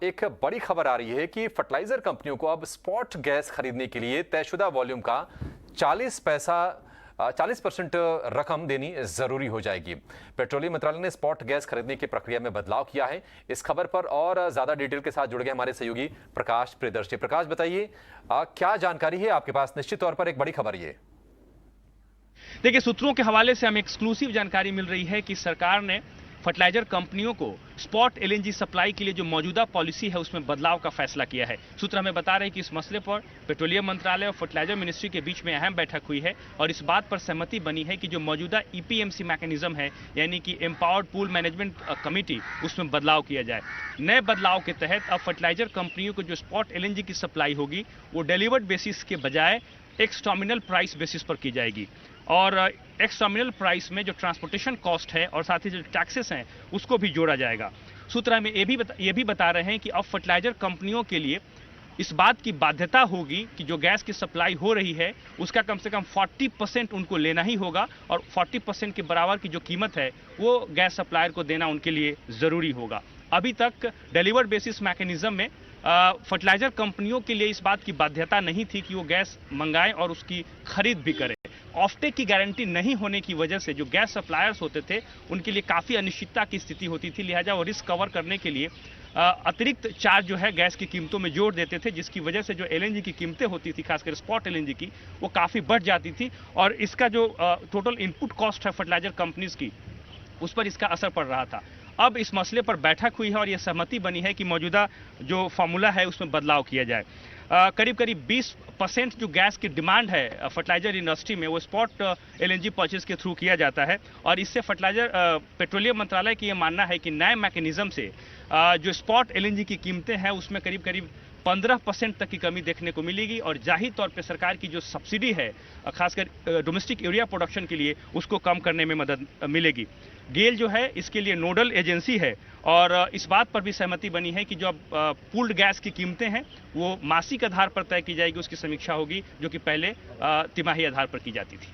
एक बड़ी खबर आ रही है कि फर्टिलाइजर कंपनियों को अब स्पॉट गैस खरीदने के लिए तयशुदा वॉल्यूम का 40% रकम देनी जरूरी हो जाएगी। पेट्रोलियम मंत्रालय ने स्पॉट गैस खरीदने की प्रक्रिया में बदलाव किया है। इस खबर पर और ज्यादा डिटेल के साथ जुड़ गए हमारे सहयोगी प्रकाश प्रियदर्शी। प्रकाश, बताइए क्या जानकारी है आपके पास? निश्चित तौर पर एक बड़ी खबर ये। देखिए, सूत्रों के हवाले से हमें एक्सक्लूसिव जानकारी मिल रही है कि सरकार ने फर्टिलाइजर कंपनियों को स्पॉट एलएनजी सप्लाई के लिए जो मौजूदा पॉलिसी है उसमें बदलाव का फैसला किया है। सूत्र हमें बता रहे हैं कि इस मसले पर पेट्रोलियम मंत्रालय और फर्टिलाइजर मिनिस्ट्री के बीच में अहम बैठक हुई है और इस बात पर सहमति बनी है कि जो मौजूदा ईपीएमसी मैकेनिज्म है, यानी कि एम्पावर्ड पूल मैनेजमेंट कमेटी, उसमें बदलाव किया जाए। नए बदलाव के तहत अब फर्टिलाइजर कंपनियों को जो स्पॉट एलएनजी की सप्लाई होगी वो डिलीवर्ड बेसिस के बजाय एक्स टर्मिनल प्राइस बेसिस पर की जाएगी और एक्स टर्मिनल प्राइस में जो ट्रांसपोर्टेशन कॉस्ट है और साथ ही जो टैक्सेस हैं उसको भी जोड़ा जाएगा। सूत्र हमें ये भी बता रहे हैं कि अब फर्टिलाइजर कंपनियों के लिए इस बात की बाध्यता होगी कि जो गैस की सप्लाई हो रही है उसका कम से कम 40% उनको लेना ही होगा और 40% के बराबर की जो कीमत है वो गैस सप्लायर को देना उनके लिए ज़रूरी होगा। अभी तक डिलीवर्ड बेसिस मैकेनिज्म में फर्टिलाइजर कंपनियों के लिए इस बात की बाध्यता नहीं थी कि वो गैस मंगाएं और उसकी खरीद भी करें। ऑफटेक की गारंटी नहीं होने की वजह से जो गैस सप्लायर्स होते थे उनके लिए काफ़ी अनिश्चितता की स्थिति होती थी, लिहाजा वो रिस्क कवर करने के लिए अतिरिक्त चार्ज जो है गैस की कीमतों में जोड़ देते थे, जिसकी वजह से जो एलएनजी की कीमतें होती थी, खासकर स्पॉट एलएनजी की, वो काफ़ी बढ़ जाती थी और इसका जो टोटल इनपुट कॉस्ट है फर्टिलाइजर कंपनीज की, उस पर इसका असर पड़ रहा था। अब इस मसले पर बैठक हुई है और यह सहमति बनी है कि मौजूदा जो फार्मूला है उसमें बदलाव किया जाए। करीब करीब 20% जो गैस की डिमांड है फर्टिलाइजर इंडस्ट्री में वो स्पॉट एलएनजी परचेज के थ्रू किया जाता है और इससे फर्टिलाइजर पेट्रोलियम मंत्रालय की यह मानना है कि नए मैकेनिज्म से जो स्पॉट एलएनजी की कीमतें हैं उसमें करीब करीब 15% तक की कमी देखने को मिलेगी और जाहिर तौर पे सरकार की जो सब्सिडी है खासकर डोमेस्टिक यूरिया प्रोडक्शन के लिए उसको कम करने में मदद मिलेगी। गेल जो है इसके लिए नोडल एजेंसी है और इस बात पर भी सहमति बनी है कि जो अब पूल्ड गैस की कीमतें हैं वो मासिक आधार पर तय की जाएगी, उसकी समीक्षा होगी, जो कि पहले तिमाही आधार पर की जाती थी।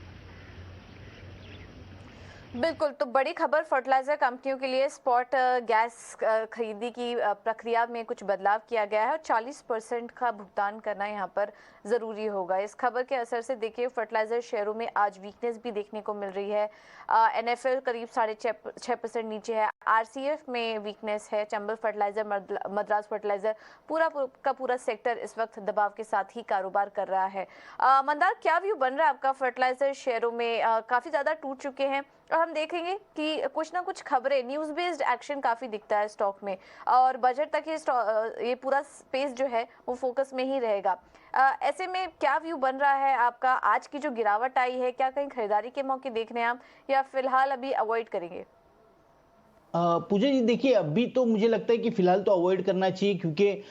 बिल्कुल, तो बड़ी खबर फर्टिलाइजर कंपनियों के लिए स्पॉट गैस खरीदी की प्रक्रिया में कुछ बदलाव किया गया है और 40% का भुगतान करना यहां पर ज़रूरी होगा। इस खबर के असर से देखिए फर्टिलाइजर शेयरों में आज वीकनेस भी देखने को मिल रही है। एनएफएल करीब 6.5% नीचे है, आरसीएफ में वीकनेस है, चंबल फर्टिलाइजर, मद्रास फर्टिलाइजर, पूरा सेक्टर इस वक्त दबाव के साथ ही कारोबार कर रहा है। मंदार, क्या व्यू बन रहा है आपका फर्टिलाइजर शेयरों में? काफ़ी ज़्यादा टूट चुके हैं और हम देखेंगे कि कुछ ना कुछ खबरें, न्यूज़ बेस्ड एक्शन काफ़ी दिखता है स्टॉक में और बजट तक ये पूरा स्पेस जो है वो फोकस में ही रहेगा। ऐसे में क्या व्यू बन रहा है आपका? आज की जो गिरावट आई है, क्या कहीं खरीदारी के मौके देख रहे हैं आप या फिलहाल अभी अवॉइड करेंगे? पूजा जी, देखिए अभी तो मुझे लगता है कि फिलहाल तो अवॉइड करना चाहिए क्योंकि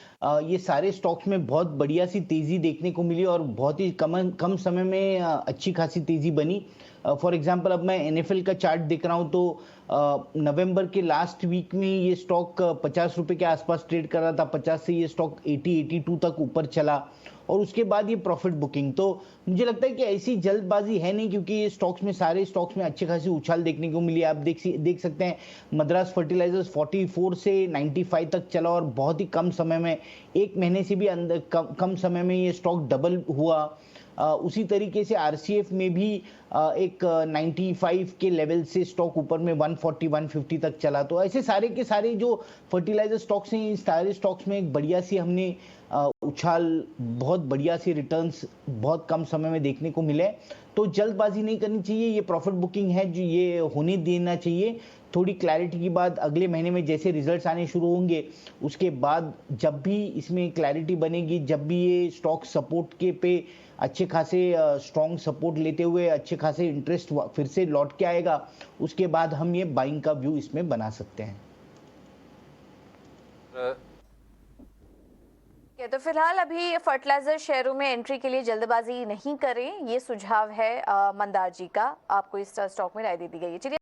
ये सारे स्टॉक्स में बहुत बढ़िया सी तेजी देखने को मिली और बहुत ही कम कम समय में अच्छी खासी तेजी बनी। फॉर एग्जांपल अब मैं एनएफएल का चार्ट देख रहा हूं तो नवंबर के लास्ट वीक में ये स्टॉक 50 रुपए के आसपास ट्रेड कर रहा था। 50 से ये स्टॉक 82 तक ऊपर चला और उसके बाद ये प्रॉफिट बुकिंग। तो मुझे लगता है कि ऐसी जल्दबाजी है नहीं क्योंकि ये स्टॉक्स में, सारे स्टॉक्स में अच्छी खासी उछाल देखने को मिली। आप देख सकते हैं मद्रास फर्टिलाइजर्स 44 से 95 तक चला और बहुत ही कम समय में, एक महीने से भी अंदर कम समय में ये स्टॉक डबल हुआ। उसी तरीके से आरसीएफ में भी एक 95 के लेवल से स्टॉक ऊपर में 140 150 तक चला। तो ऐसे सारे के सारे जो फर्टिलाइजर स्टॉक्स हैं, सारे स्टॉक्स में एक बढ़िया सी हमने उछाल, बहुत बढ़िया सी रिटर्न्स बहुत कम समय में देखने को मिले। तो जल्दबाजी नहीं करनी चाहिए, ये प्रॉफिट बुकिंग है जो ये होने देना चाहिए। थोड़ी क्लैरिटी के बाद अगले महीने में जैसे रिजल्ट्स आने शुरू होंगे उसके बाद जब भी इसमें क्लैरिटी बनेगी, जब भी ये स्टॉक सपोर्ट के पे अच्छे खासे स्ट्रॉन्ग सपोर्ट लेते हुए अच्छे खासे इंटरेस्ट फिर से लौट के आएगा, उसके बाद हम ये बाइंग का व्यू इसमें बना सकते हैं। तो फिलहाल अभी फर्टिलाइजर शेयरों में एंट्री के लिए जल्दबाजी नहीं करें, ये सुझाव है मंदार जी का। आपको इस स्टॉक में राय दे दी गई है। चलिए।